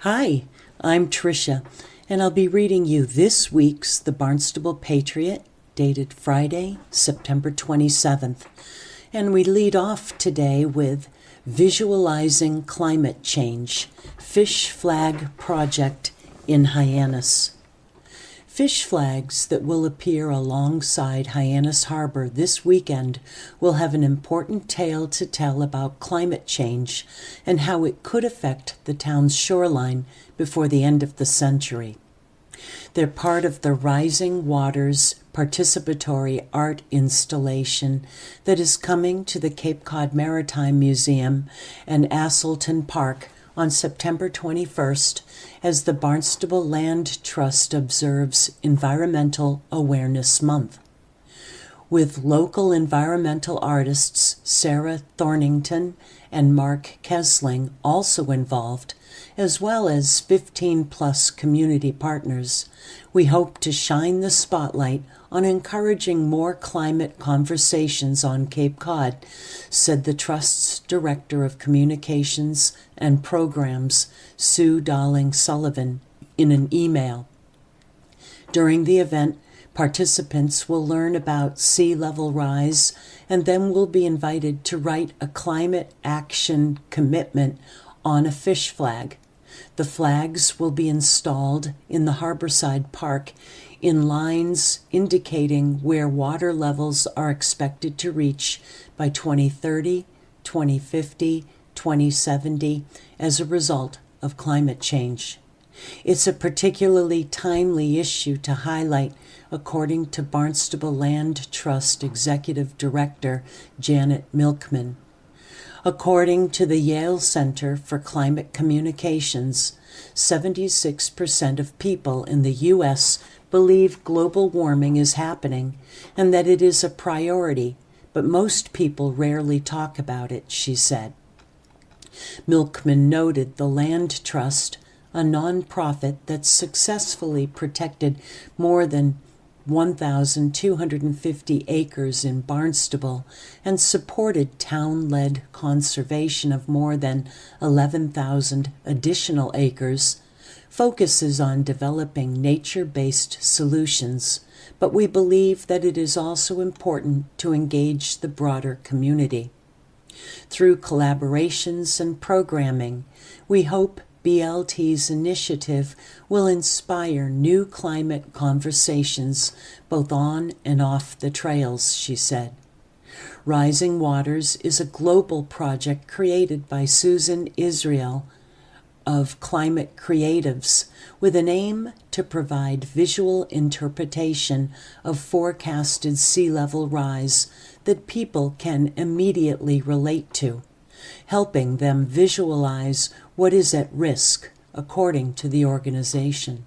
Hi, I'm Tricia, and I'll be reading you this week's The Barnstable Patriot, dated Friday, September 27th. And we lead off today with Visualizing Climate Change, Fish Flag Project in Hyannis. Fish flags that will appear alongside Hyannis Harbor this weekend will have an important tale to tell about climate change and how it could affect the town's shoreline before the end of the century. They're part of the Rising Waters participatory art installation that is coming to the Cape Cod Maritime Museum and Asselton Park on September 21st as the Barnstable Land Trust observes Environmental Awareness Month. With local environmental artists Sarah Thornington and Mark Kesling also involved, as well as 15-plus community partners, we hope to shine the spotlight on encouraging more climate conversations on Cape Cod, said the Trust's Director of Communications and Programs, Sue Darling-Sullivan, in an email. During the event, participants will learn about sea level rise and then will be invited to write a climate action commitment on a fish flag. The flags will be installed in the Harborside Park in lines indicating where water levels are expected to reach by 2030, 2050, 2070 as a result of climate change. It's a particularly timely issue to highlight, according to Barnstable Land Trust Executive Director Janet Milkman. According to the Yale Center for Climate Communications, 76% of people in the U.S. believe global warming is happening and that it is a priority, but most people rarely talk about it, she said. Milkman noted the Land Trust, a nonprofit that successfully protected more than 1,250 acres in Barnstable and supported town-led conservation of more than 11,000 additional acres, focuses on developing nature-based solutions, but we believe that it is also important to engage the broader community. Through collaborations and programming, we hope BLT's initiative will inspire new climate conversations both on and off the trails, she said. Rising Waters is a global project created by Susan Israel of Climate Creatives with an aim to provide visual interpretation of forecasted sea level rise that people can immediately relate to, helping them visualize what is at risk, according to the organization.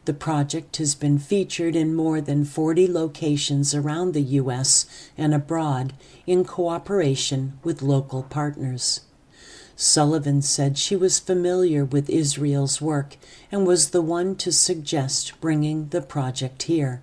The project has been featured in more than 40 locations around the U.S. and abroad in cooperation with local partners. Sullivan said she was familiar with Israel's work and was the one to suggest bringing the project here.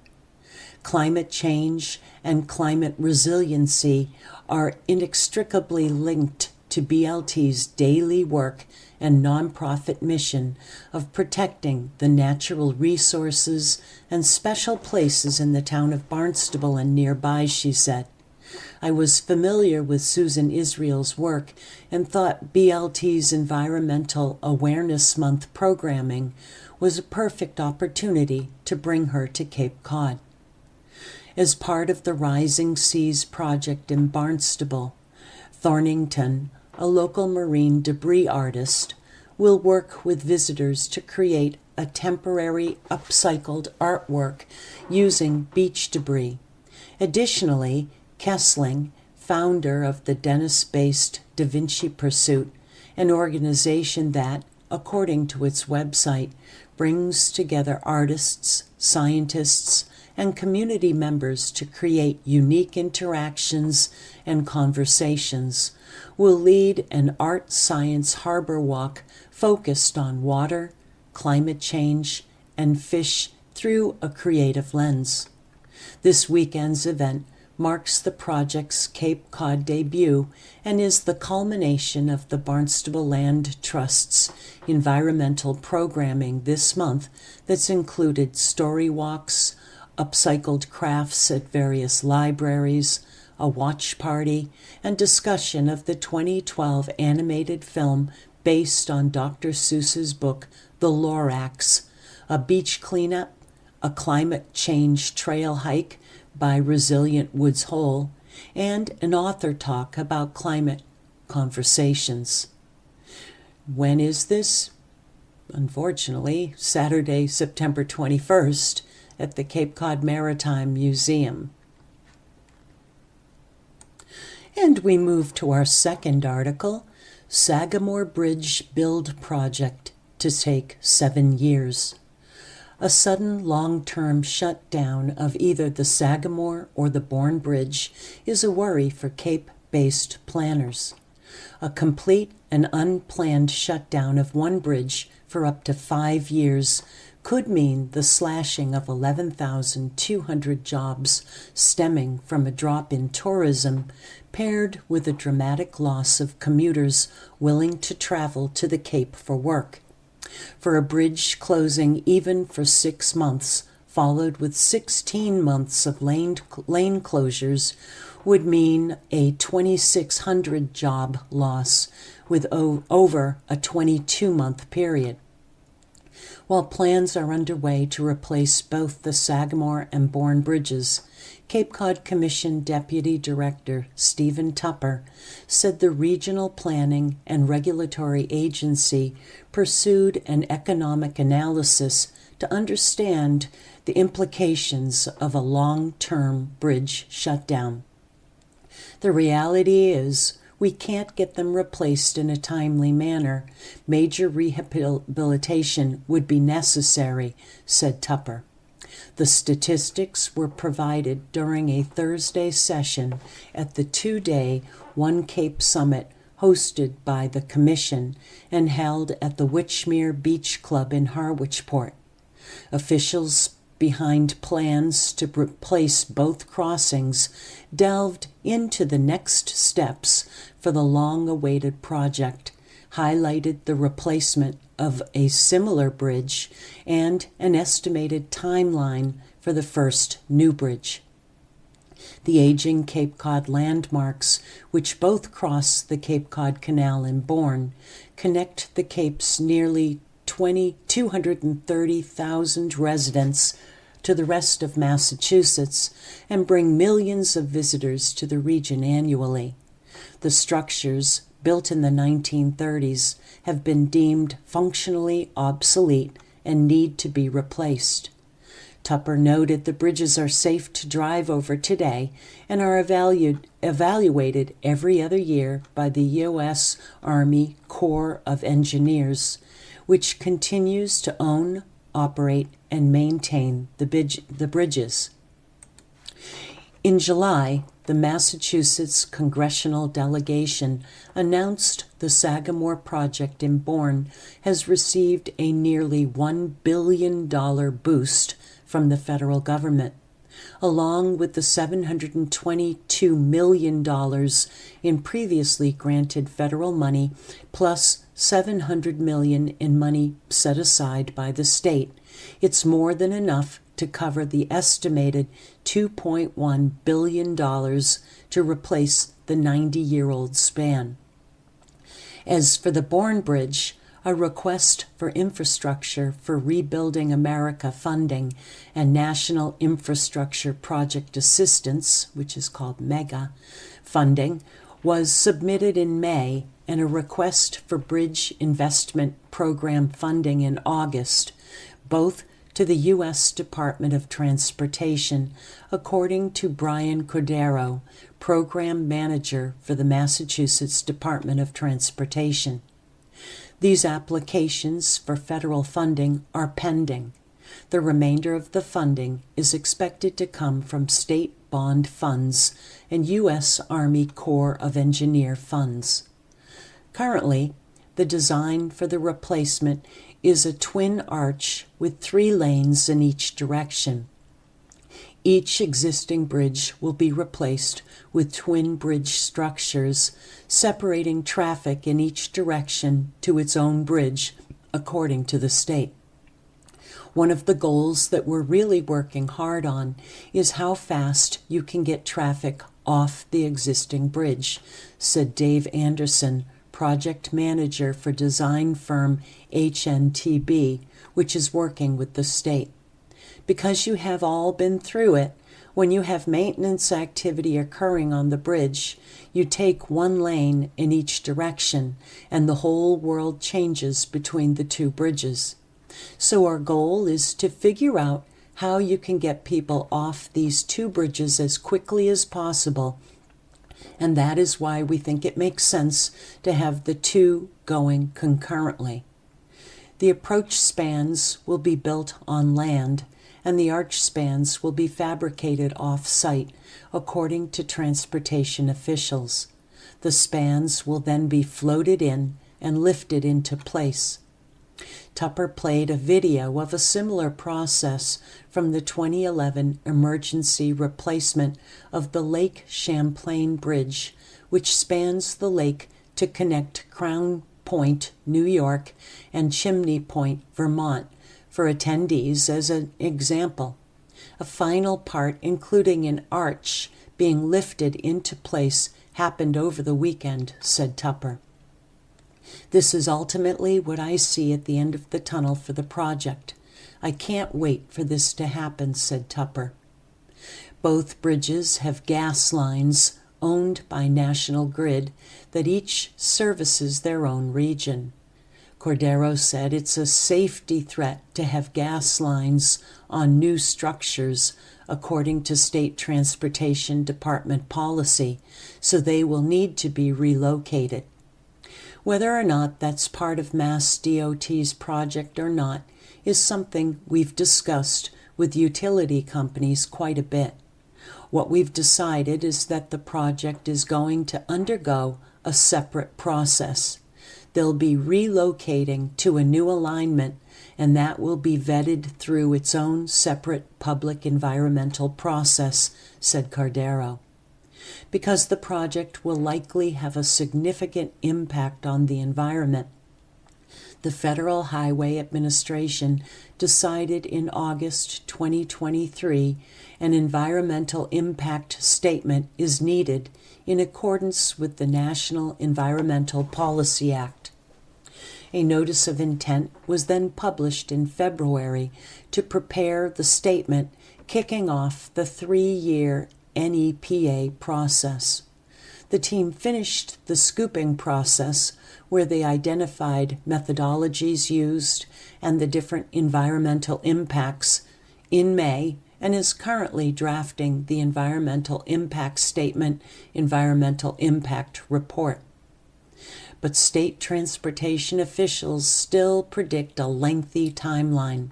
Climate change and climate resiliency are inextricably linked to BLT's daily work and nonprofit mission of protecting the natural resources and special places in the town of Barnstable and nearby, she said. I was familiar with Susan Israel's work and thought BLT's Environmental Awareness Month programming was a perfect opportunity to bring her to Cape Cod. As part of the Rising Seas project in Barnstable, Thornington, a local marine debris artist, will work with visitors to create a temporary upcycled artwork using beach debris. Additionally, Kesling, founder of the Dennis-based Da Vinci Pursuit, an organization that, according to its website, brings together artists, scientists, and community members to create unique interactions and conversations, will lead an art science harbor walk focused on water, climate change, and fish through a creative lens. This weekend's event marks the project's Cape Cod debut and is the culmination of the Barnstable Land Trust's environmental programming this month that's included story walks, upcycled crafts at various libraries, a watch party, and discussion of the 2012 animated film based on Dr. Seuss's book, The Lorax, a beach cleanup, a climate change trail hike by Resilient Woods Hole, and an author talk about climate conversations. When is this? Unfortunately, Saturday, September 21st at the Cape Cod Maritime Museum. And we move to our second article, Sagamore Bridge Build Project to take 7 years. A sudden long-term shutdown of either the Sagamore or the Bourne Bridge is a worry for Cape-based planners. A complete and unplanned shutdown of one bridge for up to 5 years could mean the slashing of 11,200 jobs stemming from a drop in tourism, paired with a dramatic loss of commuters willing to travel to the Cape for work. For a bridge closing even for 6 months, followed with 16 months of lane closures, would mean a 2,600 job loss with over a 22-month period. While plans are underway to replace both the Sagamore and Bourne bridges, Cape Cod Commission Deputy Director Stephen Tupper said the regional planning and regulatory agency pursued an economic analysis to understand the implications of a long-term bridge shutdown. The reality is, we can't get them replaced in a timely manner. Major rehabilitation would be necessary, said Tupper. The statistics were provided during a Thursday session at the 2-day One Cape Summit hosted by the Commission and held at the Witchmere Beach Club in Harwichport. Officials behind plans to replace both crossings delved into the next steps for the long-awaited project, highlighted the replacement of a similar bridge, and an estimated timeline for the first new bridge. The aging Cape Cod landmarks, which both cross the Cape Cod Canal in Bourne, connect the Cape's nearly 230,000 residents to the rest of Massachusetts and bring millions of visitors to the region annually. The structures, built in the 1930s, have been deemed functionally obsolete and need to be replaced. Tupper noted the bridges are safe to drive over today and are evaluated every other year by the U.S. Army Corps of Engineers, which continues to own, operate, and maintain the bridges. In July, the Massachusetts congressional delegation announced the Sagamore project in Bourne has received a nearly $1 billion boost from the federal government, along with the $722 million in previously granted federal money, plus $700 million in money set aside by the state. It's more than enough to cover the estimated $2.1 billion to replace the 90-year-old span. As for the Bourne Bridge, a request for Infrastructure for Rebuilding America funding and National Infrastructure Project Assistance, which is called MEGA, funding, was submitted in May, and a request for Bridge Investment Program funding in August, both to the U.S. Department of Transportation, according to Brian Cordero, Program Manager for the Massachusetts Department of Transportation. These applications for federal funding are pending. The remainder of the funding is expected to come from state bond funds and U.S. Army Corps of Engineer funds. Currently, the design for the replacement is a twin arch with 3 lanes in each direction. Each existing bridge will be replaced with twin bridge structures, separating traffic in each direction to its own bridge, according to the state. One of the goals that we're really working hard on is how fast you can get traffic off the existing bridge, said Dave Anderson, project manager for design firm HNTB, which is working with the state. Because you have all been through it, when you have maintenance activity occurring on the bridge, you take one lane in each direction, and the whole world changes between the two bridges. So our goal is to figure out how you can get people off these two bridges as quickly as possible, and that is why we think it makes sense to have the two going concurrently. The approach spans will be built on land, and the arch spans will be fabricated off-site, according to transportation officials. The spans will then be floated in and lifted into place. Tupper played a video of a similar process from the 2011 emergency replacement of the Lake Champlain Bridge, which spans the lake to connect Crown Point, New York, and Chimney Point, Vermont, for attendees as an example. A final part, including an arch being lifted into place, happened over the weekend, said Tupper. This is ultimately what I see at the end of the tunnel for the project. I can't wait for this to happen, said Tupper. Both bridges have gas lines owned by National Grid that each services their own region. Cordero said it's a safety threat to have gas lines on new structures according to State Transportation Department policy, so they will need to be relocated. Whether or not that's part of Mass DOT's project or not is something we've discussed with utility companies quite a bit. What we've decided is that the project is going to undergo a separate process. They'll be relocating to a new alignment, and that will be vetted through its own separate public environmental process, said Cordero. Because the project will likely have a significant impact on the environment, the Federal Highway Administration decided in August 2023 an environmental impact statement is needed in accordance with the National Environmental Policy Act. A notice of intent was then published in February to prepare the statement, kicking off the 3-year NEPA process. The team finished the scooping process, where they identified methodologies used and the different environmental impacts, in May, and is currently drafting the Environmental Impact Statement, Environmental Impact Report. But state transportation officials still predict a lengthy timeline.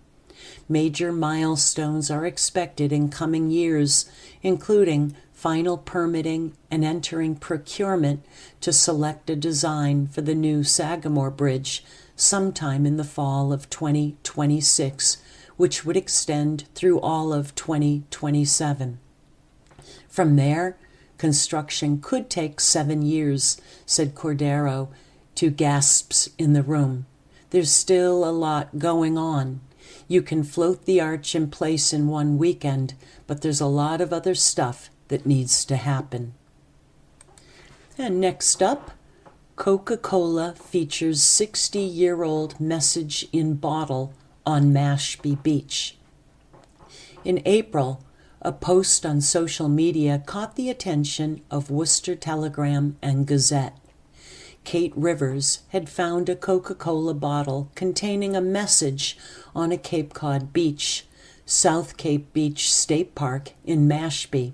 Major milestones are expected in coming years, including final permitting and entering procurement to select a design for the new Sagamore Bridge sometime in the fall of 2026, which would extend through all of 2027. From there, construction could take 7 years, said Cordero to gasps in the room. There's still a lot going on. You can float the arch in place in one weekend, but there's a lot of other stuff that needs to happen. And next up, Coca-Cola features 60-year-old message in bottle on Mashpee Beach. In April, a post on social media caught the attention of Worcester Telegram and Gazette. Kate Rivers had found a Coca-Cola bottle containing a message on a Cape Cod beach, South Cape Beach State Park in Mashpee.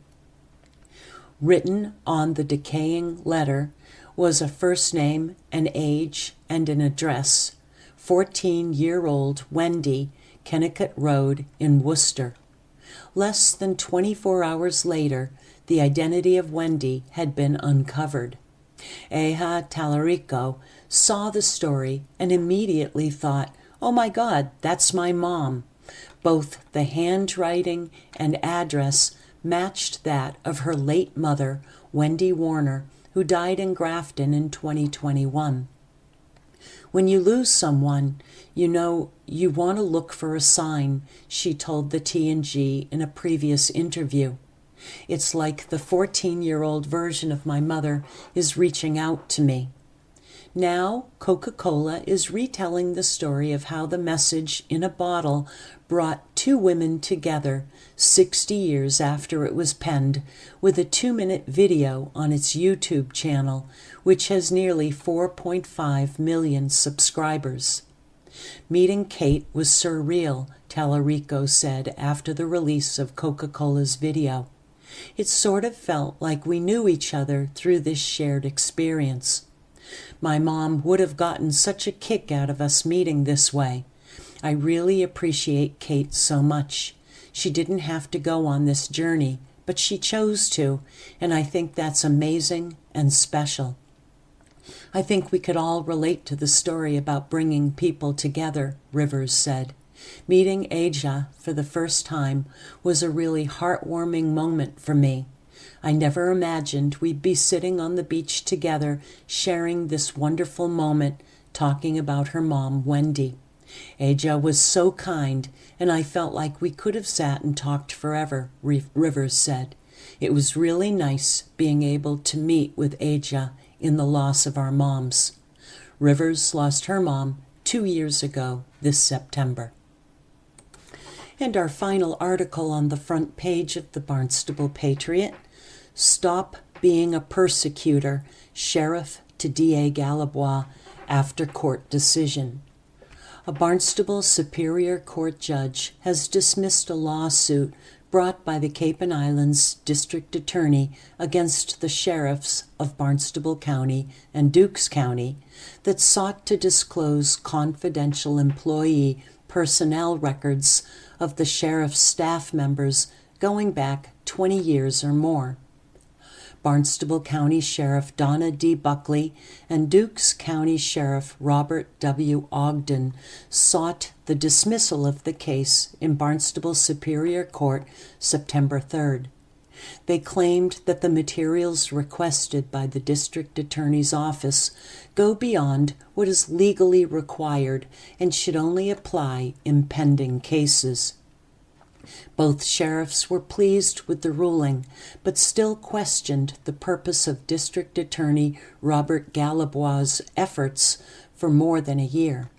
Written on the decaying letter was a first name, an age, and an address, 14-year-old Wendy, Kennicott Road in Worcester. Less than 24 hours later, the identity of Wendy had been uncovered. Eha Talarico saw the story and immediately thought, "Oh my God, that's my mom." Both the handwriting and address matched that of her late mother, Wendy Warner, who died in Grafton in 2021. When you lose someone, you want to look for a sign, she told the T&G in a previous interview. It's like the 14-year-old version of my mother is reaching out to me. Now, Coca-Cola is retelling the story of how the message in a bottle brought two women together 60 years after it was penned, with a 2-minute video on its YouTube channel, which has nearly 4.5 million subscribers. Meeting Kate was surreal, Tallarico said after the release of Coca-Cola's video. It sort of felt like we knew each other through this shared experience. My mom would have gotten such a kick out of us meeting this way. I really appreciate Kate so much. She didn't have to go on this journey, but she chose to, and I think that's amazing and special. I think we could all relate to the story about bringing people together, Rivers said. Meeting Aja for the first time was a really heartwarming moment for me. I never imagined we'd be sitting on the beach together, sharing this wonderful moment, talking about her mom, Wendy. Aja was so kind, and I felt like we could have sat and talked forever, Rivers said. It was really nice being able to meet with Aja in the loss of our moms. Rivers lost her mom 2 years ago this September. And our final article on the front page of the Barnstable Patriot, Stop Being a Persecutor, Sheriff to D.A. Galabois after court decision. A Barnstable Superior Court judge has dismissed a lawsuit brought by the Cape and Islands District Attorney against the sheriffs of Barnstable County and Dukes County that sought to disclose confidential employee personnel records of the sheriff's staff members going back 20 years or more. Barnstable County Sheriff Donna D. Buckley and Dukes County Sheriff Robert W. Ogden sought the dismissal of the case in Barnstable Superior Court September 3rd. They claimed that the materials requested by the District Attorney's Office go beyond what is legally required and should only apply in pending cases. Both sheriffs were pleased with the ruling, but still questioned the purpose of District Attorney Robert Galabois' efforts for more than a year.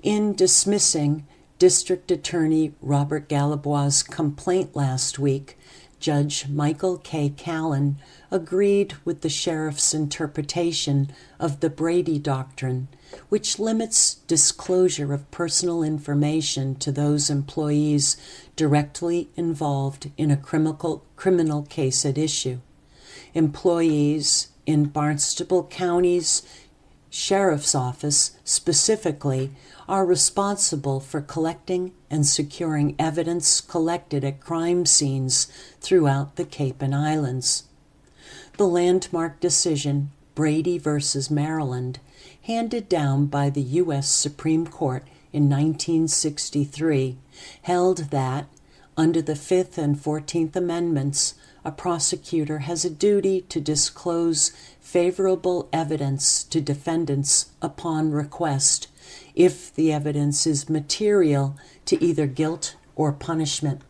In dismissing District Attorney Robert Galabois' complaint last week, Judge Michael K. Callan agreed with the sheriff's interpretation of the Brady Doctrine, which limits disclosure of personal information to those employees directly involved in a criminal case at issue. Employees in Barnstable County's Sheriff's Office specifically are responsible for collecting and securing evidence collected at crime scenes throughout the Cape and Islands. The landmark decision, Brady v. Maryland, handed down by the U.S. Supreme Court in 1963, held that, under the Fifth and 14th Amendments, a prosecutor has a duty to disclose favorable evidence to defendants upon request if the evidence is material to either guilt or punishment.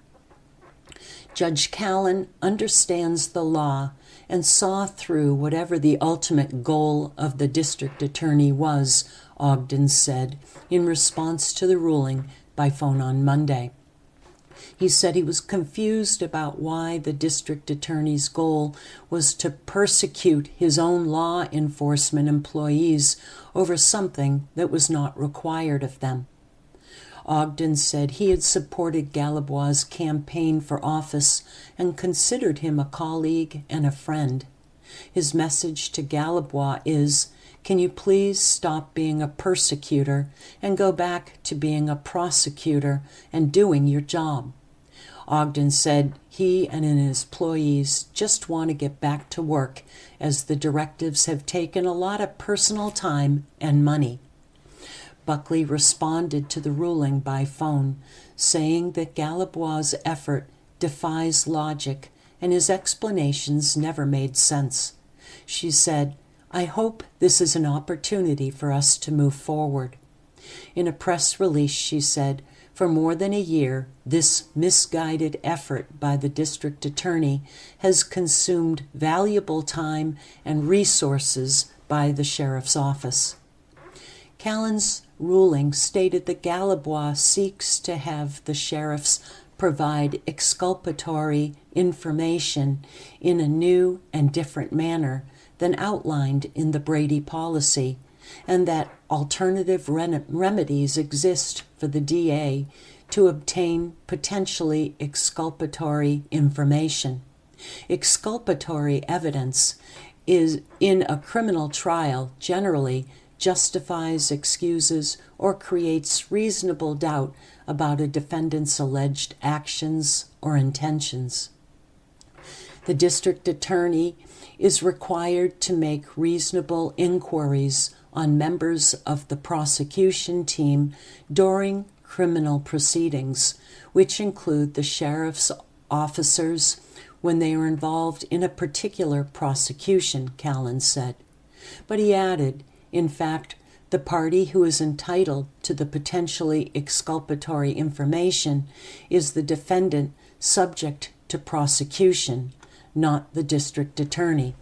Judge Callan understands the law and saw through whatever the ultimate goal of the district attorney was, Ogden said in response to the ruling by phone on Monday. He said he was confused about why the district attorney's goal was to persecute his own law enforcement employees over something that was not required of them. Ogden said he had supported Galabois' campaign for office and considered him a colleague and a friend. His message to Galabois is, "Can you please stop being a persecutor and go back to being a prosecutor and doing your job?" Ogden said he and his employees just want to get back to work as the directives have taken a lot of personal time and money. Buckley responded to the ruling by phone, saying that Galabois' effort defies logic and his explanations never made sense. She said, "I hope this is an opportunity for us to move forward." In a press release, she said, "For more than a year, this misguided effort by the district attorney has consumed valuable time and resources by the sheriff's office." Callan's ruling stated that Galabois seeks to have the sheriffs provide exculpatory information in a new and different manner than outlined in the Brady policy, and that alternative remedies exist for the DA to obtain potentially exculpatory information. Exculpatory evidence is in a criminal trial generally justifies, excuses, or creates reasonable doubt about a defendant's alleged actions or intentions. The district attorney is required to make reasonable inquiries on members of the prosecution team during criminal proceedings, which include the sheriff's officers when they are involved in a particular prosecution, Callan said. But he added, in fact, the party who is entitled to the potentially exculpatory information is the defendant subject to prosecution, not the district attorney.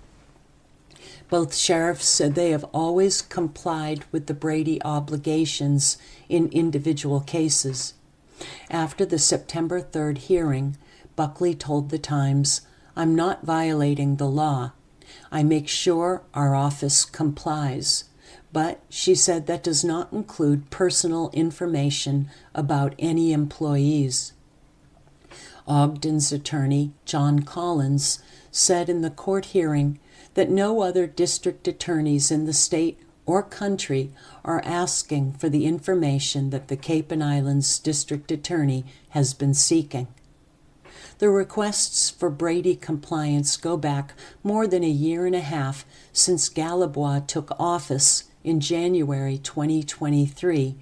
Both sheriffs said they have always complied with the Brady obligations in individual cases. After the September 3rd hearing, Buckley told the Times, "I'm not violating the law. I make sure our office complies." But she said that does not include personal information about any employees. Ogden's attorney, John Collins, said in the court hearing that no other district attorneys in the state or country are asking for the information that the Cape and Islands district attorney has been seeking. The requests for Brady compliance go back more than a year and a half since Galabois took office in January 2023,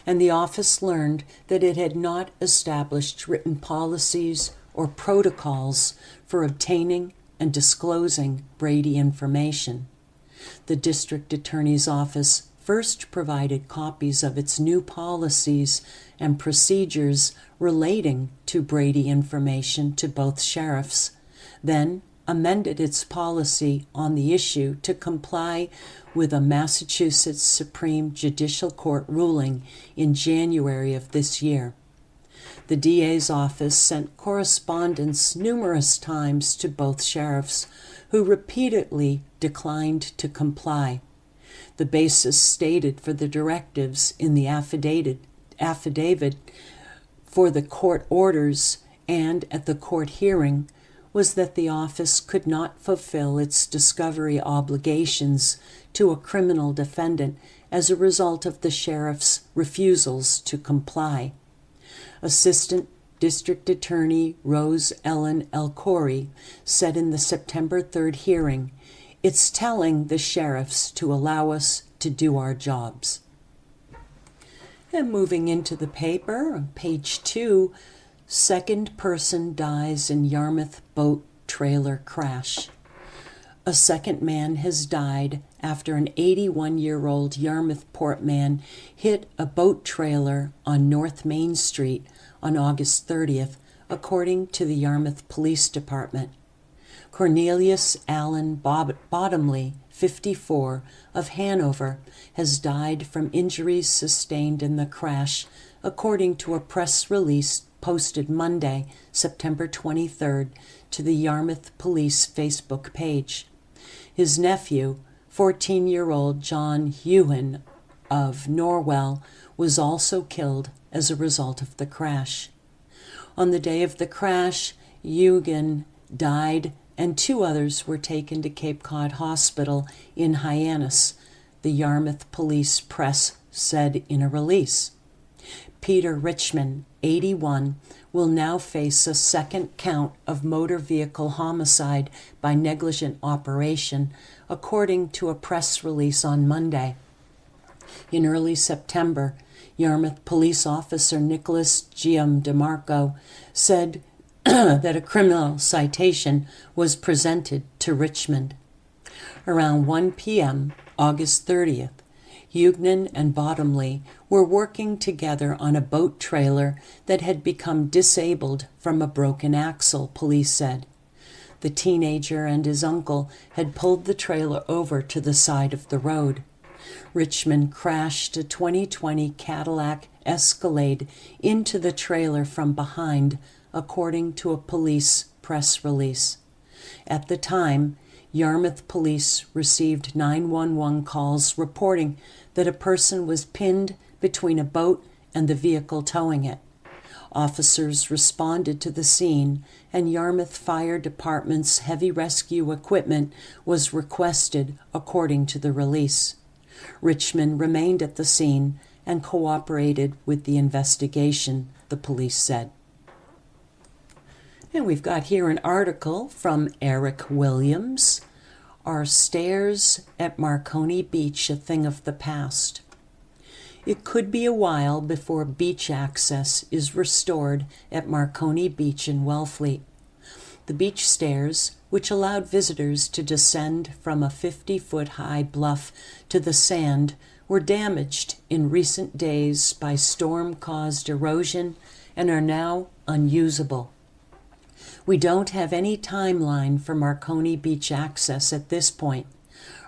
and the office learned that it had not established written policies or protocols for obtaining and disclosing Brady information. The district attorney's office first provided copies of its new policies and procedures relating to Brady information to both sheriffs, then amended its policy on the issue to comply with a Massachusetts Supreme Judicial Court ruling in January of this year. The DA's office sent correspondence numerous times to both sheriffs, who repeatedly declined to comply. The basis stated for the directives in the affidavit for the court orders and at the court hearing was that the office could not fulfill its discovery obligations to a criminal defendant as a result of the sheriff's refusals to comply. Assistant District Attorney Rose Ellen Elcori said in the September 3rd hearing, "It's telling the sheriffs to allow us to do our jobs." And moving into the paper, on page 2, second person dies in Yarmouth boat trailer crash. A second man has died after an 81-year-old Yarmouth port man hit a boat trailer on North Main Street on August 30th, according to the Yarmouth Police Department. Cornelius Allen Bottomley, 54, of Hanover, has died from injuries sustained in the crash, according to a press release posted Monday, September 23rd, to the Yarmouth Police Facebook page. His nephew, 14-year-old John Ewan of Norwell, was also killed as a result of the crash. On the day of the crash, Ewan died and 2 others were taken to Cape Cod Hospital in Hyannis, the Yarmouth Police Press said in a release. Peter Richmond, 81, will now face a second count of motor vehicle homicide by negligent operation, according to a press release on Monday. In early September, Yarmouth police officer Nicholas DeMarco said that a criminal citation was presented to Richmond. Around 1 p.m., August 30th, Hugnan and Bottomley were working together on a boat trailer that had become disabled from a broken axle, police said. The teenager and his uncle had pulled the trailer over to the side of the road. Richmond crashed a 2020 Cadillac Escalade into the trailer from behind, according to a police press release. At the time, Yarmouth police received 911 calls reporting that a person was pinned between a boat and the vehicle towing it. Officers responded to the scene, and Yarmouth Fire Department's heavy rescue equipment was requested, according to the release. Richmond remained at the scene and cooperated with the investigation, the police said. And we've got here an article from Eric Williams. Are stairs at Marconi Beach a thing of the past? It could be a while before beach access is restored at Marconi Beach in Wellfleet. The beach stairs, which allowed visitors to descend from a 50-foot-high bluff to the sand, were damaged in recent days by storm-caused erosion and are now unusable. We don't have any timeline for Marconi Beach access at this point.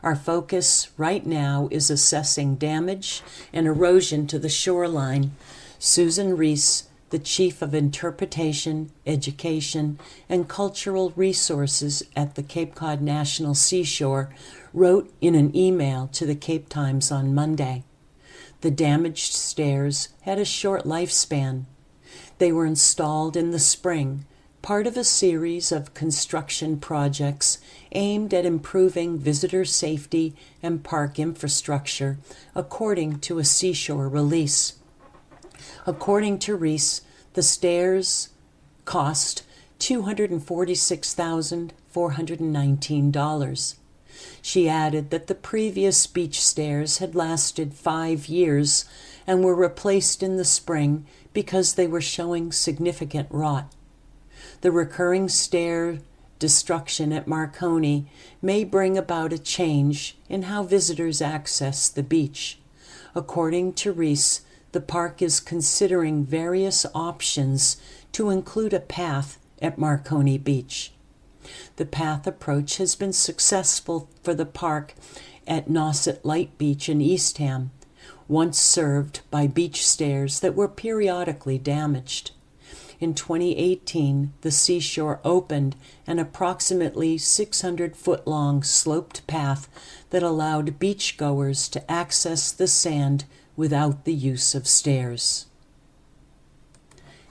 Our focus right now is assessing damage and erosion to the shoreline. Susan Reese, the Chief of Interpretation, Education, and Cultural Resources at the Cape Cod National Seashore, wrote in an email to the Cape Times on Monday. The damaged stairs had a short lifespan. They were installed in the spring, part of a series of construction projects aimed at improving visitor safety and park infrastructure, according to a seashore release. According to Reese, the stairs cost $246,419. She added that the previous beach stairs had lasted 5 years and were replaced in the spring because they were showing significant rot. The recurring stair destruction at Marconi may bring about a change in how visitors access the beach. According to Reese, the park is considering various options to include a path at Marconi Beach. The path approach has been successful for the park at Nauset Light Beach in Eastham, once served by beach stairs that were periodically damaged. In 2018, the seashore opened an approximately 600-foot-long sloped path that allowed beachgoers to access the sand without the use of stairs.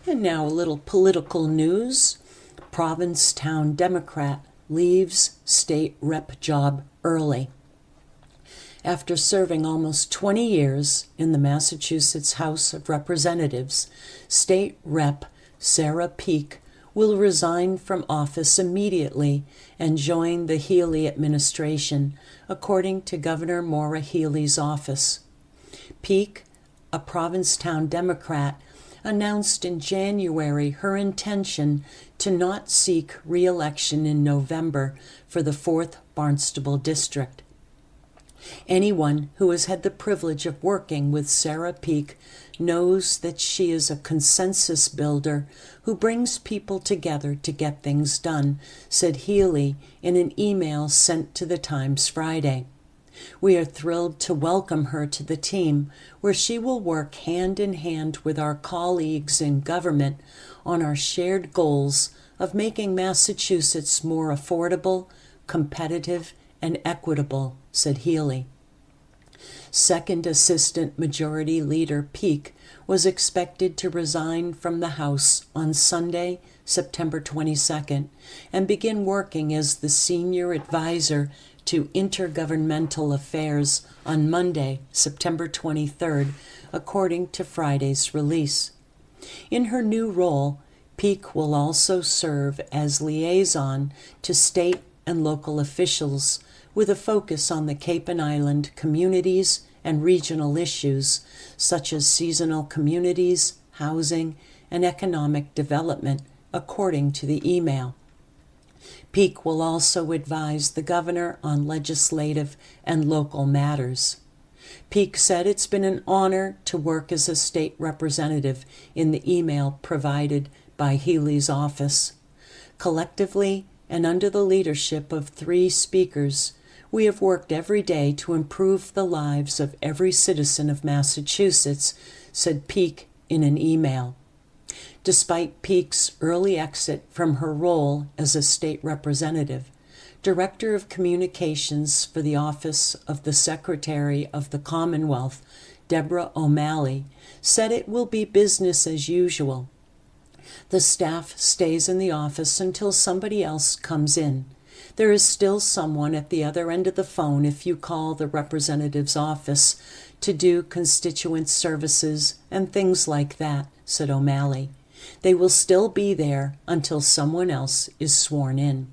And now a little political news. Provincetown Democrat leaves state rep job early. After serving almost 20 years in the Massachusetts House of Representatives, state rep Sarah Peake will resign from office immediately and join the Healey administration, according to Governor Maura Healey's office. Peake, a Provincetown Democrat, announced in January her intention to not seek re-election in November for the 4th Barnstable District. Anyone who has had the privilege of working with Sarah Peake knows that she is a consensus builder who brings people together to get things done, said Healey in an email sent to the Times Friday. We are thrilled to welcome her to the team, where she will work hand in hand with our colleagues in government on our shared goals of making Massachusetts more affordable, competitive, and equitable, said Healey. Second Assistant Majority Leader Peake was expected to resign from the House on Sunday, September 22nd, and begin working as the senior advisor to Intergovernmental Affairs on Monday, September 23rd, according to Friday's release. In her new role, Peake will also serve as liaison to state and local officials with a focus on the Cape and Island communities and regional issues such as seasonal communities, housing, and economic development, according to the email. Peake will also advise the governor on legislative and local matters. Peake said it's been an honor to work as a state representative in the email provided by Healy's office. Collectively, and under the leadership of 3 speakers, we have worked every day to improve the lives of every citizen of Massachusetts, said Peake in an email. Despite Peake's early exit from her role as a state representative, Director of Communications for the Office of the Secretary of the Commonwealth, Deborah O'Malley, said it will be business as usual. The staff stays in the office until somebody else comes in. There is still someone at the other end of the phone if you call the representative's office to do constituent services and things like that, said O'Malley. They will still be there until someone else is sworn in.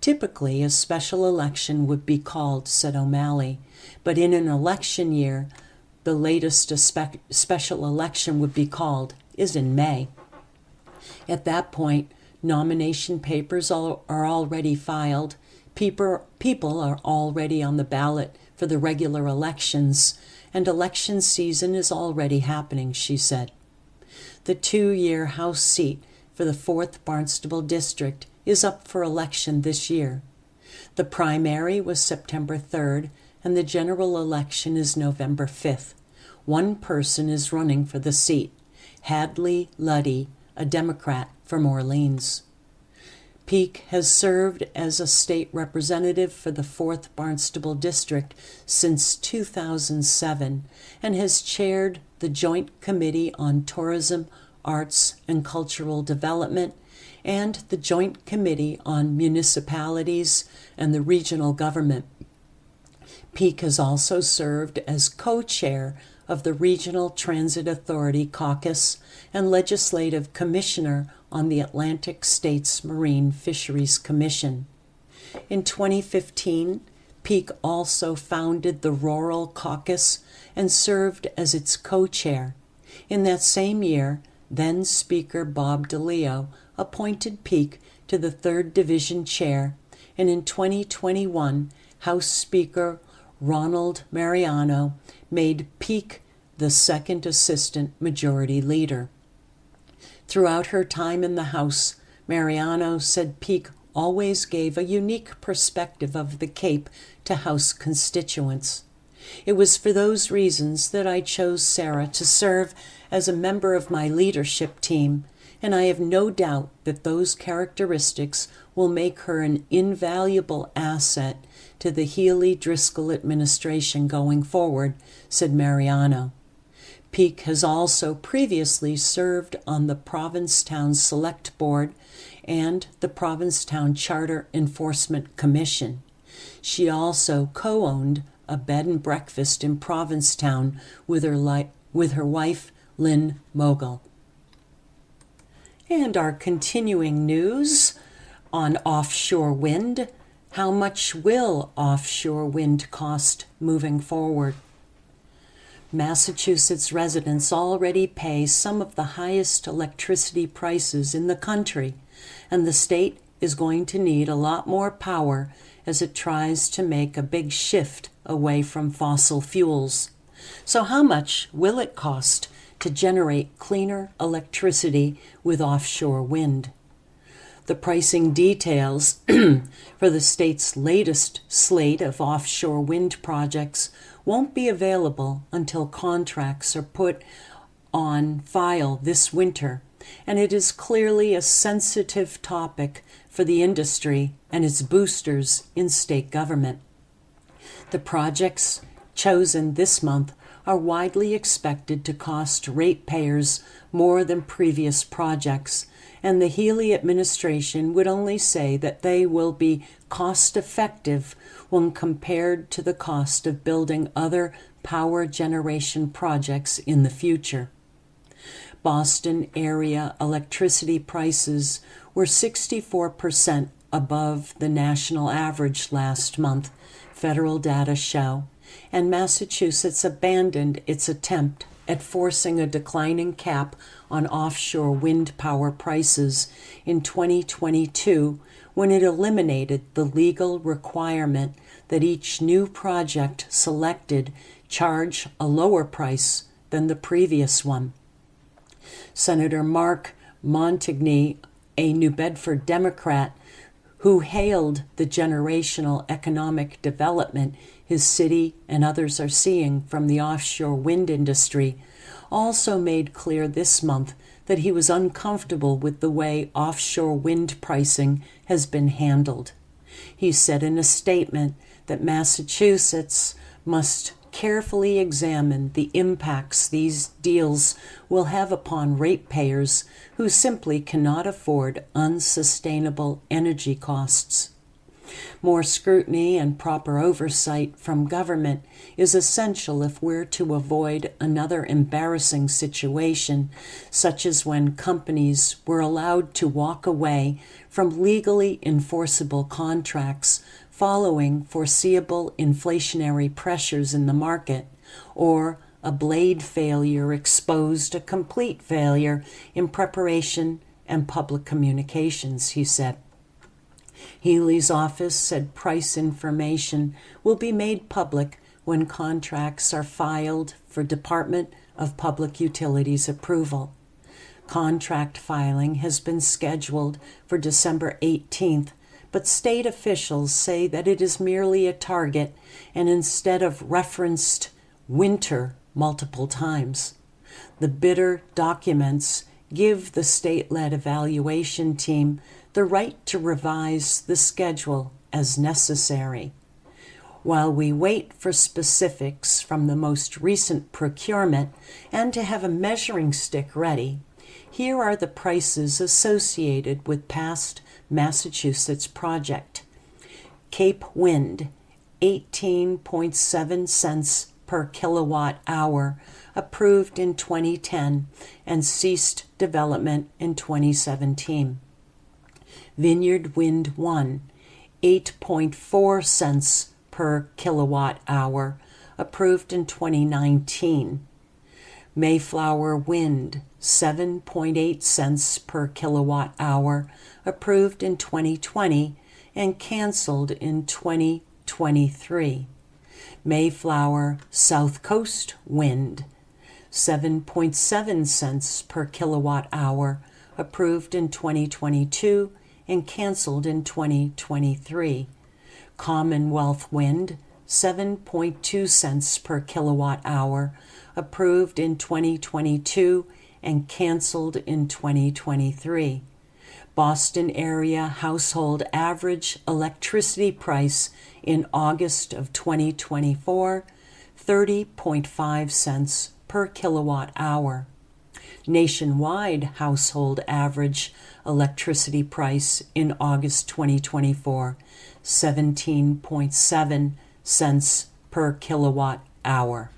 Typically, a special election would be called, said O'Malley, but in an election year, the latest a special election would be called is in May. At that point, nomination papers are already filed, people are already on the ballot for the regular elections, and election season is already happening, she said. The 2-year House seat for the 4th Barnstable District is up for election this year. The primary was September 3rd, and the general election is November 5th. One person is running for the seat, Hadley Luddy, a Democrat from Orleans. Peake has served as a state representative for the 4th Barnstable District since 2007 and has chaired the Joint Committee on Tourism, Arts, and Cultural Development and the Joint Committee on Municipalities and the Regional Government. Peake has also served as co-chair of the Regional Transit Authority Caucus and Legislative Commissioner on the Atlantic States Marine Fisheries Commission. In 2015, Peake also founded the Rural Caucus and served as its co-chair. In that same year, then Speaker Bob DeLeo appointed Peake to the 3rd Division Chair, and in 2021, House Speaker Ronald Mariano made Peake the 2nd Assistant Majority Leader. Throughout her time in the House, Mariano said Peake always gave a unique perspective of the Cape to House constituents. It was for those reasons that I chose Sarah to serve as a member of my leadership team, and I have no doubt that those characteristics will make her an invaluable asset to the Healy-Driscoll administration going forward, said Mariano. Peake has also previously served on the Provincetown Select Board and the Provincetown Charter Enforcement Commission. She also co-owned a bed and breakfast in Provincetown with her wife, Lynn Mogul. And our continuing news on offshore wind. How much will offshore wind cost moving forward? Massachusetts residents already pay some of the highest electricity prices in the country, and the state is going to need a lot more power as it tries to make a big shift away from fossil fuels. So how much will it cost to generate cleaner electricity with offshore wind? The pricing details for the state's latest slate of offshore wind projects won't be available until contracts are put on file this winter, and it is clearly a sensitive topic for the industry and its boosters in state government. The projects chosen this month are widely expected to cost ratepayers more than previous projects, and the Healy administration would only say that they will be cost-effective when compared to the cost of building other power generation projects in the future. Boston area electricity prices were 64% above the national average last month, federal data show, and Massachusetts abandoned its attempt at forcing a declining cap on offshore wind power prices in 2022 when it eliminated the legal requirement that each new project selected charge a lower price than the previous one. Senator Mark Montigny, a New Bedford Democrat, who hailed the generational economic development his city and others are seeing from the offshore wind industry, also made clear this month that he was uncomfortable with the way offshore wind pricing has been handled. He said in a statement that Massachusetts must carefully examine the impacts these deals will have upon ratepayers who simply cannot afford unsustainable energy costs. More scrutiny and proper oversight from government is essential if we're to avoid another embarrassing situation, such as when companies were allowed to walk away from legally enforceable contracts following foreseeable inflationary pressures in the market, or a blade failure exposed a complete failure in preparation and public communications, he said. Healy's office said price information will be made public when contracts are filed for Department of Public Utilities approval. Contract filing has been scheduled for December 18th, but state officials say that it is merely a target and instead of referenced winter multiple times. The bidder documents give the state-led evaluation team the right to revise the schedule as necessary. While we wait for specifics from the most recent procurement and to have a measuring stick ready, here are the prices associated with past Massachusetts project. Cape Wind, 18.7 cents per kilowatt hour, approved in 2010 and ceased development in 2017. Vineyard Wind 1, 8.4 cents per kilowatt hour, approved in 2019. Mayflower Wind, 7.8 cents per kilowatt hour, approved in 2020 and canceled in 2023. Mayflower South Coast Wind, 7.7 cents per kilowatt hour, approved in 2022 and canceled in 2023. Commonwealth Wind, 7.2 cents per kilowatt hour, approved in 2022 and canceled in 2023. Boston area household average electricity price in August of 2024, 30.5 cents per kilowatt hour. Nationwide household average electricity price in August 2024, 17.7 cents per kilowatt hour.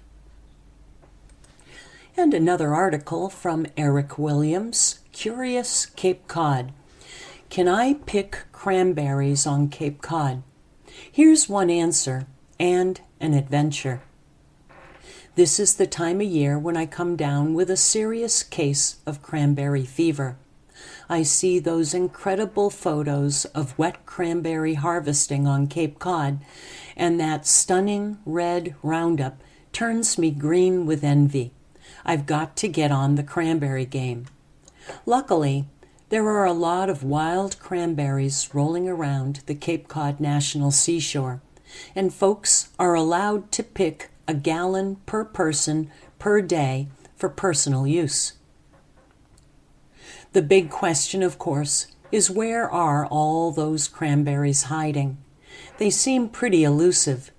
And another article from Eric Williams, Curious Cape Cod. Can I pick cranberries on Cape Cod? Here's one answer and an adventure. This is the time of year when I come down with a serious case of cranberry fever. I see those incredible photos of wet cranberry harvesting on Cape Cod, and that stunning red roundup turns me green with envy. I've got to get on the cranberry game. Luckily, there are a lot of wild cranberries rolling around the Cape Cod National Seashore, and folks are allowed to pick a gallon per person per day for personal use. The big question, of course, is where are all those cranberries hiding? They seem pretty elusive.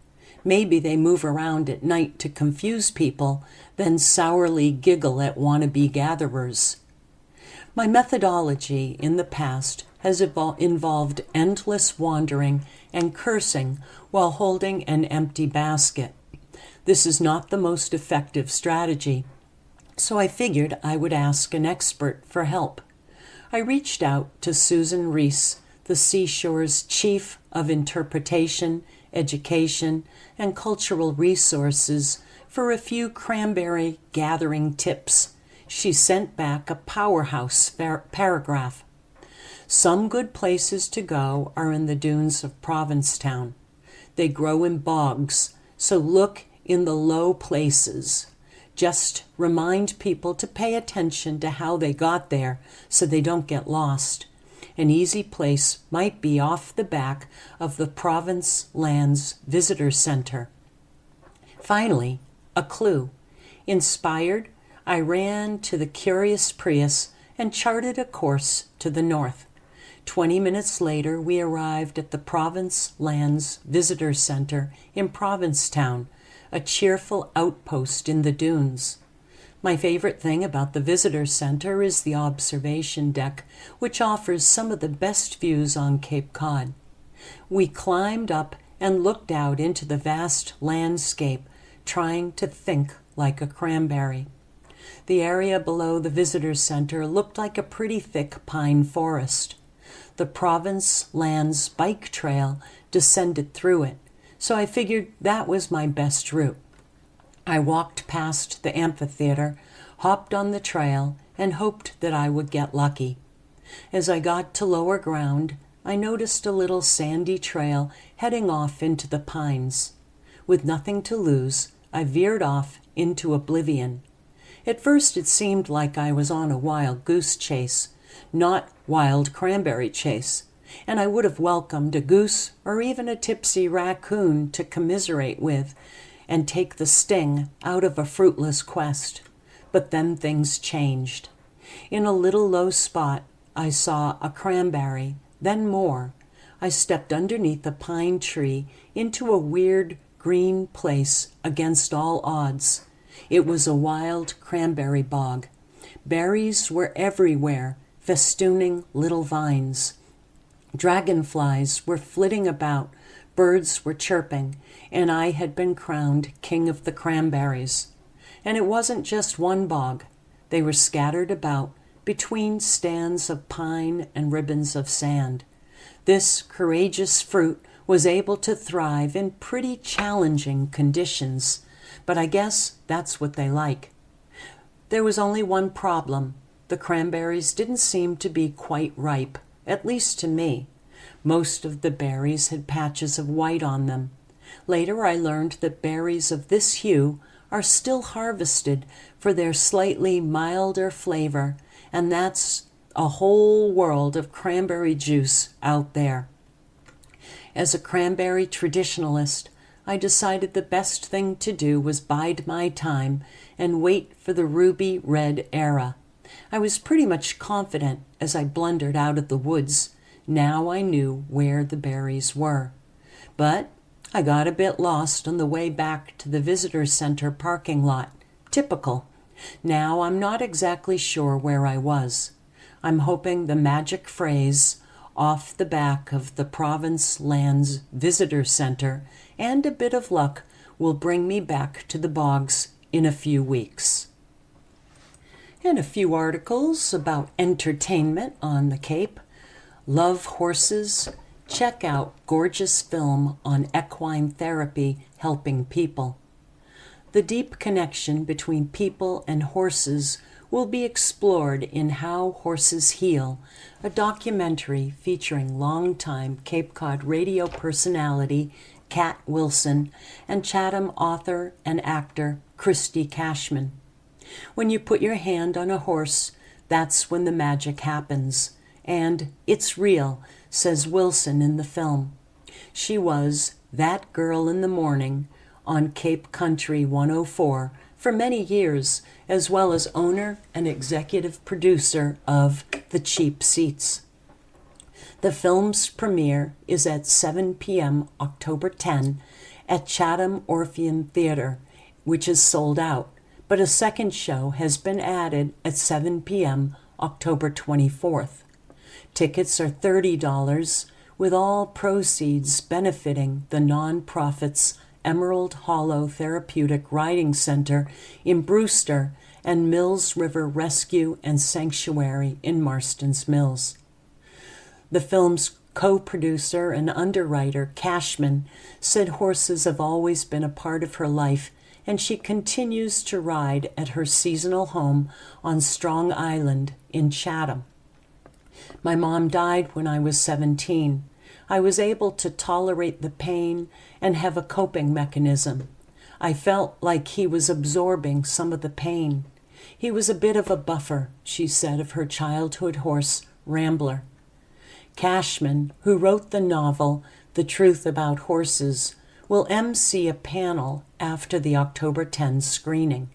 Maybe they move around at night to confuse people, then sourly giggle at wannabe gatherers. My methodology in the past has involved endless wandering and cursing while holding an empty basket. This is not the most effective strategy, so I figured I would ask an expert for help. I reached out to Susan Reese, the Seashore's Chief of Interpretation education, and cultural resources for a few cranberry gathering tips. She sent back a powerhouse paragraph. Some good places to go are in the dunes of Provincetown. They grow in bogs, so look in the low places. Just remind people to pay attention to how they got there so they don't get lost. An easy place might be off the back of the Province Lands Visitor Center. Finally, a clue. Inspired, I ran to the curious Prius and charted a course to the north. 20 minutes later, we arrived at the Province Lands Visitor Center in Provincetown, a cheerful outpost in the dunes. My favorite thing about the visitor center is the observation deck, which offers some of the best views on Cape Cod. We climbed up and looked out into the vast landscape, trying to think like a cranberry. The area below the visitor center looked like a pretty thick pine forest. The Province Lands bike trail descended through it, so I figured that was my best route. I walked past the amphitheater, hopped on the trail, and hoped that I would get lucky. As I got to lower ground, I noticed a little sandy trail heading off into the pines. With nothing to lose, I veered off into oblivion. At first it seemed like I was on a wild goose chase, not wild cranberry chase, and I would have welcomed a goose or even a tipsy raccoon to commiserate with and take the sting out of a fruitless quest. But then things changed. In a little low spot, I saw a cranberry, then more. I stepped underneath a pine tree into a weird green place against all odds. It was a wild cranberry bog. Berries were everywhere, festooning little vines. Dragonflies were flitting about, birds were chirping, and I had been crowned king of the cranberries. And it wasn't just one bog. They were scattered about between stands of pine and ribbons of sand. This courageous fruit was able to thrive in pretty challenging conditions, but I guess that's what they like. There was only one problem. The cranberries didn't seem to be quite ripe, at least to me. Most of the berries had patches of white on them. Later I learned that berries of this hue are still harvested for their slightly milder flavor, and that's a whole world of cranberry juice out there. As a cranberry traditionalist, I decided the best thing to do was bide my time and wait for the ruby red era. I was pretty much confident as I blundered out of the woods. Now I knew where the berries were. But I got a bit lost on the way back to the visitor center parking lot. Typical. Now I'm not exactly sure where I was. I'm hoping the magic phrase, off the back of the Province Lands Visitor Center, and a bit of luck will bring me back to the bogs in a few weeks. And a few articles about entertainment on the Cape. Love horses? Check out gorgeous film on equine therapy helping people. The deep connection between people and horses will be explored in How Horses Heal, a documentary featuring longtime Cape Cod radio personality Cat Wilson and Chatham author and actor Christy Cashman. When you put your hand on a horse, that's when the magic happens. And it's real, says Wilson in the film. She was that girl in the morning on Cape Country 104 for many years, as well as owner and executive producer of The Cheap Seats. The film's premiere is at 7 p.m. October 10 at Chatham Orpheum Theatre, which is sold out, but a second show has been added at 7 p.m. October 24th. Tickets are $30, with all proceeds benefiting the non-profits Emerald Hollow Therapeutic Riding Center in Brewster and Mills River Rescue and Sanctuary in Marston's Mills. The film's Co-producer and underwriter Cashman said horses have always been a part of her life, and she continues to ride at her seasonal home on Strong Island in Chatham. My mom died when I was 17. I was able to tolerate the pain and have a coping mechanism. I felt like he was absorbing some of the pain. He was a bit of a buffer, she said of her childhood horse, Rambler. Cashman, who wrote the novel The Truth About Horses, will MC a panel after the October 10 screening.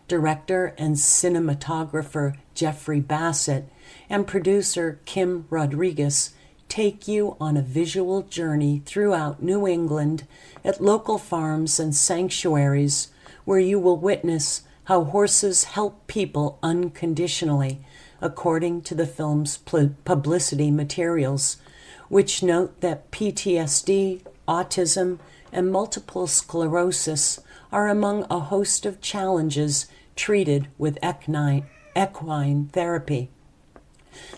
Director and cinematographer Jeffrey Bassett and producer Kim Rodriguez take you on a visual journey throughout New England at local farms and sanctuaries where you will witness how horses help people unconditionally, according to the film's publicity materials, which note that PTSD, autism, and multiple sclerosis are among a host of challenges treated with equine therapy.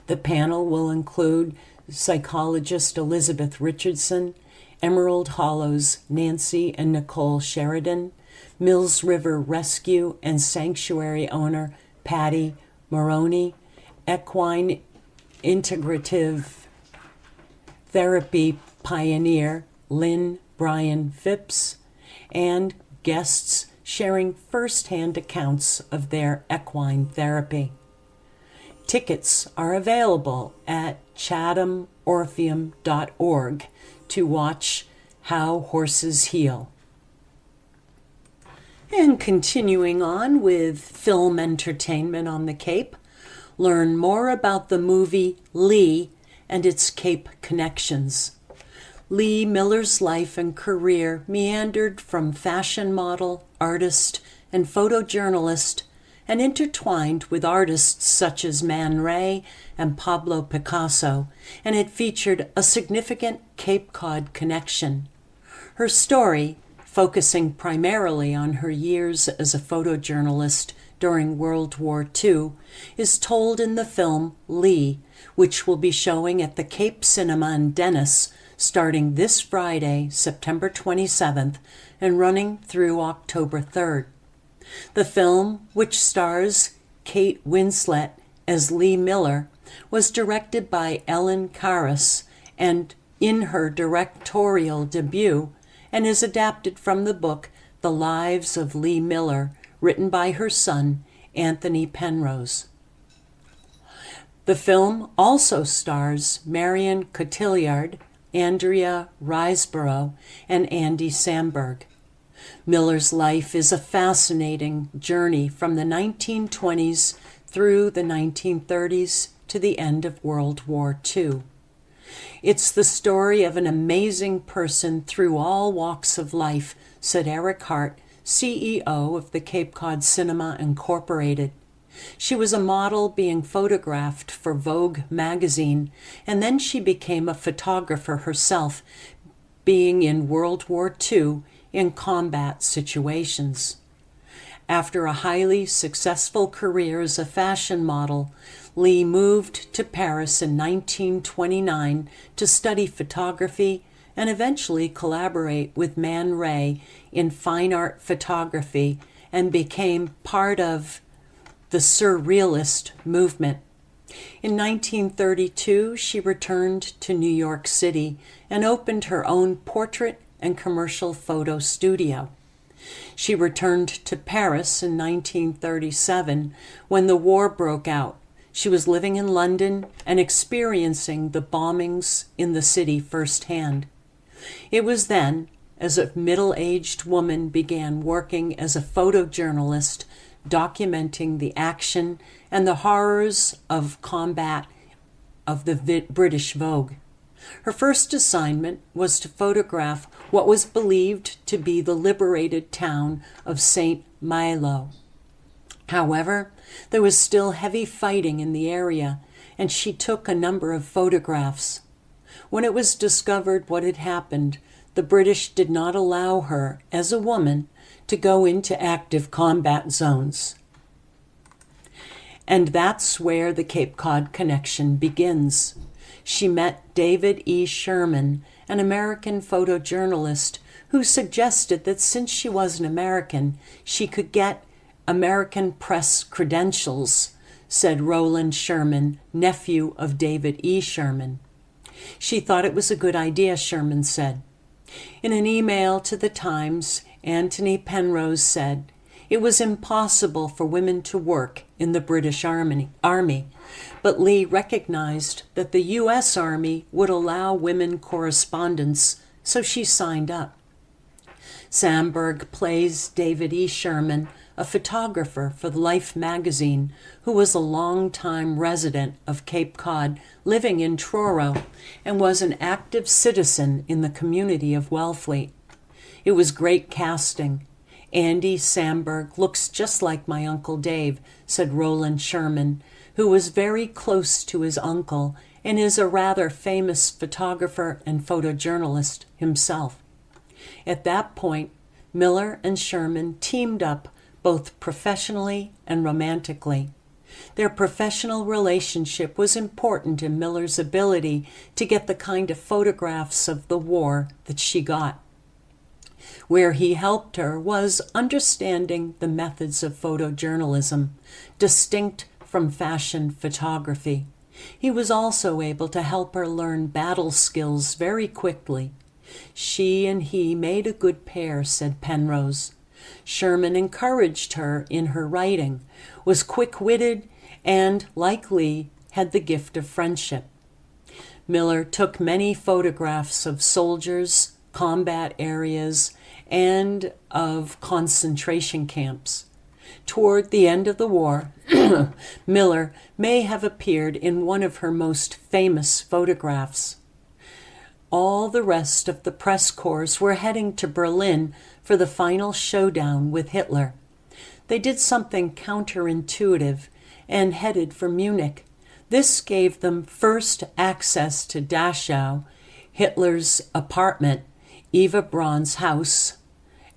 The panel will include psychologist Elizabeth Richardson, Emerald Hollow's Nancy and Nicole Sheridan, Mills River Rescue and Sanctuary owner Patty Maroney, equine integrative therapy pioneer Lynn Brian Phipps, and guests sharing first-hand accounts of their equine therapy. Tickets are available at chathamorpheum.org to watch How Horses Heal. And continuing on with film entertainment on the Cape, learn more about the movie Lee and its Cape connections. Lee Miller's life and career meandered from fashion model, artist, and photojournalist, and intertwined with artists such as Man Ray and Pablo Picasso, and it featured a significant Cape Cod connection. Her story, focusing primarily on her years as a photojournalist during World War II, is told in the film Lee, which will be showing at the Cape Cinema in Dennis starting this Friday, September 27th, and running through October 3rd. The film, which stars Kate Winslet as Lee Miller, was directed by Ellen Karas and in her directorial debut, and is adapted from the book The Lives of Lee Miller, written by her son, Anthony Penrose. The film also stars Marion Cotillard, Andrea Riseborough, and Andy Samberg. Miller's life is a fascinating journey from the 1920s through the 1930s to the end of World War II. It's the story of an amazing person through all walks of life, said Eric Hart, CEO of the Cape Cod Cinema Incorporated. She was a model being photographed for Vogue magazine, and then she became a photographer herself, being in World War II in combat situations. After a highly successful career as a fashion model, Lee moved to Paris in 1929 to study photography and eventually collaborate with Man Ray in fine art photography and became part of the Surrealist movement. In 1932, she returned to New York City and opened her own portrait and commercial photo studio. She returned to Paris in 1937 when the war broke out. She was living in London and experiencing the bombings in the city firsthand. It was then, as a middle-aged woman began working as a photojournalist, documenting the action and the horrors of combat of the British Vogue. Her first assignment was to photograph what was believed to be the liberated town of St. Malo. However, there was still heavy fighting in the area, and she took a number of photographs. When it was discovered what had happened, the British did not allow her, as a woman, to go into active combat zones. And that's where the Cape Cod connection begins. She met David E. Sherman, an American photojournalist, who suggested that since she was an American, she could get American press credentials, said Roland Sherman, nephew of David E. Sherman. She thought it was a good idea, Sherman said. In an email to the Times, Anthony Penrose said, "It was impossible for women to work in the British Army, but Lee recognized that the U.S. Army would allow women correspondence, so she signed up." Sandberg plays David E. Sherman, a photographer for Life magazine, who was a long-time resident of Cape Cod, living in Truro, and was an active citizen in the community of Wellfleet. "It was great casting. Andy Sandberg looks just like my Uncle Dave," said Roland Sherman, who was very close to his uncle and is a rather famous photographer and photojournalist himself. At that point, Miller and Sherman teamed up both professionally and romantically. Their professional relationship was important in Miller's ability to get the kind of photographs of the war that she got. Where he helped her was understanding the methods of photojournalism, distinct from fashion photography. He was also able to help her learn battle skills very quickly. She and he made a good pair, said Penrose. Sherman encouraged her in her writing, was quick-witted, and, like Lee, had the gift of friendship. Miller took many photographs of soldiers, combat areas, and of concentration camps. Toward the end of the war, Miller may have appeared in one of her most famous photographs. All the rest of the press corps were heading to Berlin for the final showdown with Hitler. They did something counterintuitive and headed for Munich. This gave them first access to Dachau, Hitler's apartment, Eva Braun's house,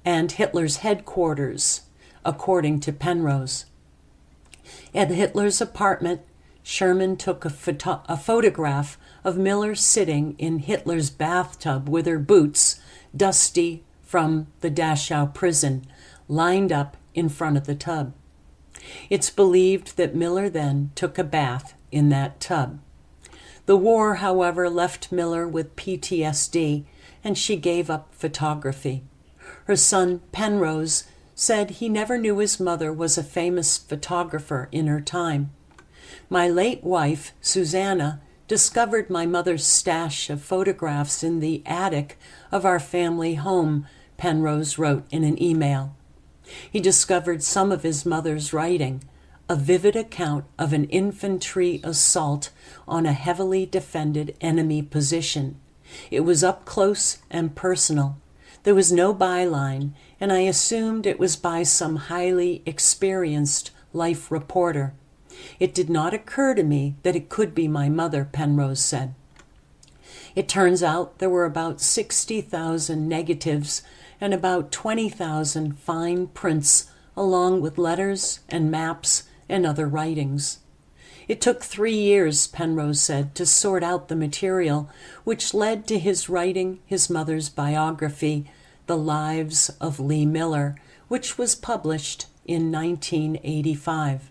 and Hitler's headquarters, according to Penrose. At Hitler's apartment, Sherman took a photograph of Miller sitting in Hitler's bathtub with her boots, dusty from the Dachau prison, lined up in front of the tub. It's believed that Miller then took a bath in that tub. The war, however, left Miller with PTSD, and she gave up photography. Her son, Penrose, said he never knew his mother was a famous photographer in her time. "My late wife, Susanna, discovered my mother's stash of photographs in the attic of our family home," Penrose wrote in an email. He discovered some of his mother's writing, a vivid account of an infantry assault on a heavily defended enemy position. It was up close and personal. There was no byline, and I assumed it was by some highly experienced life reporter. It did not occur to me that it could be my mother, Penrose said. It turns out there were about 60,000 negatives and about 20,000 fine prints, along with letters and maps and other writings. It took 3 years, Penrose said, to sort out the material, which led to his writing his mother's biography, The Lives of Lee Miller, which was published in 1985.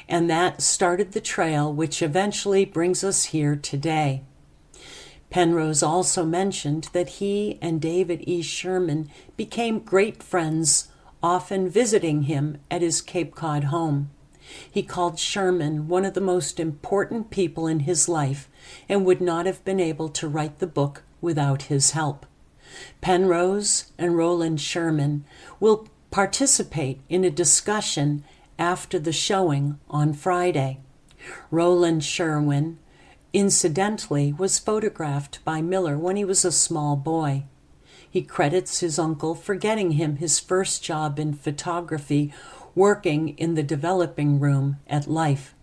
And that started the trail which eventually brings us here today. Penrose also mentioned that he and David E. Sherman became great friends, often visiting him at his Cape Cod home. He called Sherman one of the most important people in his life and would not have been able to write the book without his help. Penrose and Roland Sherman will participate in a discussion after the showing on Friday. Roland Sherman, incidentally, was photographed by Miller when he was a small boy. He credits his uncle for getting him his first job in photography, working in the developing room at Life.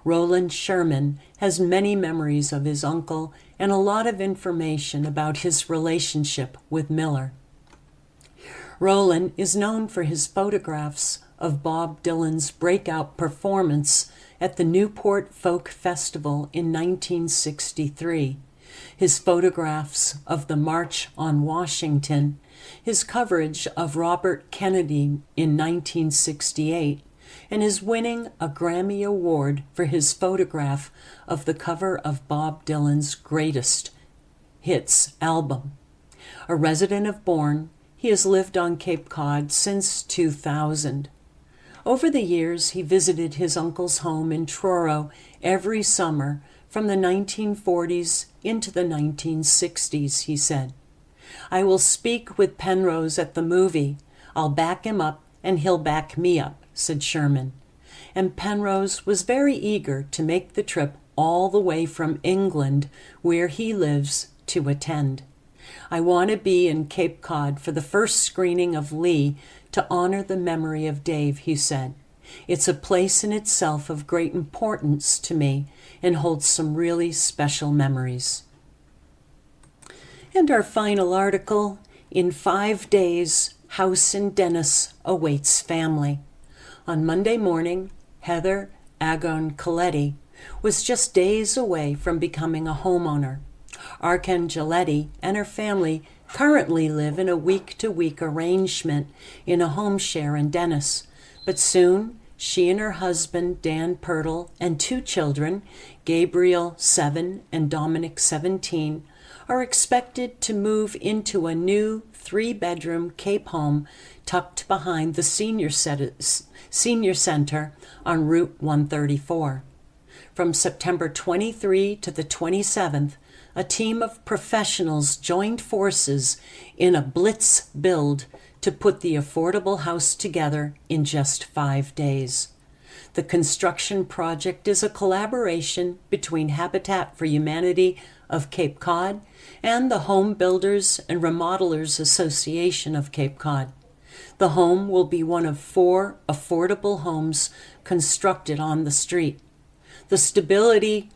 Roland Sherman has many memories of his uncle and a lot of information about his relationship with Miller. Roland is known for his photographs of Bob Dylan's breakout performance at the Newport Folk Festival in 1963, his photographs of the March on Washington, his coverage of Robert Kennedy in 1968, and his winning a Grammy Award for his photograph of the cover of Bob Dylan's Greatest Hits album. A resident of Bourne, he has lived on Cape Cod since 2000. Over the years, he visited his uncle's home in Truro every summer from the 1940s into the 1960s, he said. "I will speak with Penrose at the movie. I'll back him up and he'll back me up," said Sherman. And Penrose was very eager to make the trip all the way from England, where he lives, to attend. "I want to be in Cape Cod for the first screening of Lee to honor the memory of Dave," he said. "It's a place in itself of great importance to me and holds some really special memories." And our final article, "In 5 days, house in Dennis awaits family." On Monday morning, Heather Agon Coletti was just days away from becoming a homeowner. Arcangeletti and her family currently live in a week-to-week arrangement in a home share in Dennis, but soon she and her husband, Dan Pirtle, and 2 children, Gabriel, 7, and Dominic, 17, are expected to move into a new 3-bedroom Cape home tucked behind the senior center on Route 134. From September 23 to the 27th, a team of professionals joined forces in a blitz build to put the affordable house together in just 5 days. The construction project is a collaboration between Habitat for Humanity of Cape Cod and the Home Builders and Remodelers Association of Cape Cod. The home will be one of 4 affordable homes constructed on the street. The stability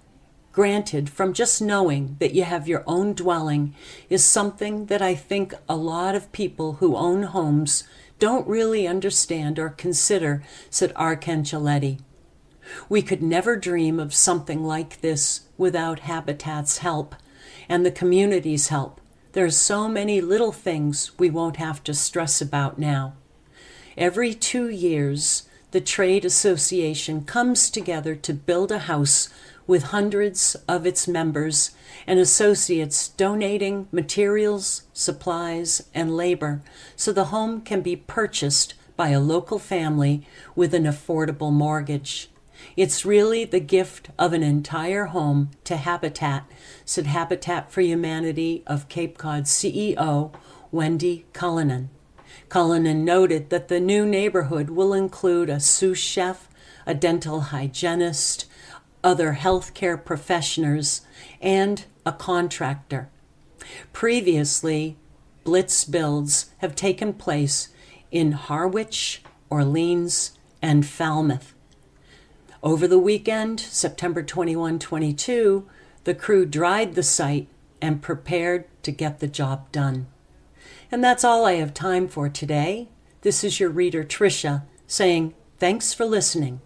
granted from just knowing that you have your own dwelling is something that I think a lot of people who own homes don't really understand or consider, said Arcangeletti. "We could never dream of something like this without Habitat's help and the community's help. There's so many little things we won't have to stress about now." Every 2 years, the trade association comes together to build a house with hundreds of its members and associates donating materials, supplies, and labor so the home can be purchased by a local family with an affordable mortgage. "It's really the gift of an entire home to Habitat," said Habitat for Humanity of Cape Cod CEO Wendy Cullinan. Cullinan noted that the new neighborhood will include a sous chef, a dental hygienist, other healthcare professionals, and a contractor. Previously, blitz builds have taken place in Harwich, Orleans, and Falmouth. Over the weekend, September 21-22, the crew dried the site and prepared to get the job done. And that's all I have time for today. This is your reader, Tricia, saying thanks for listening.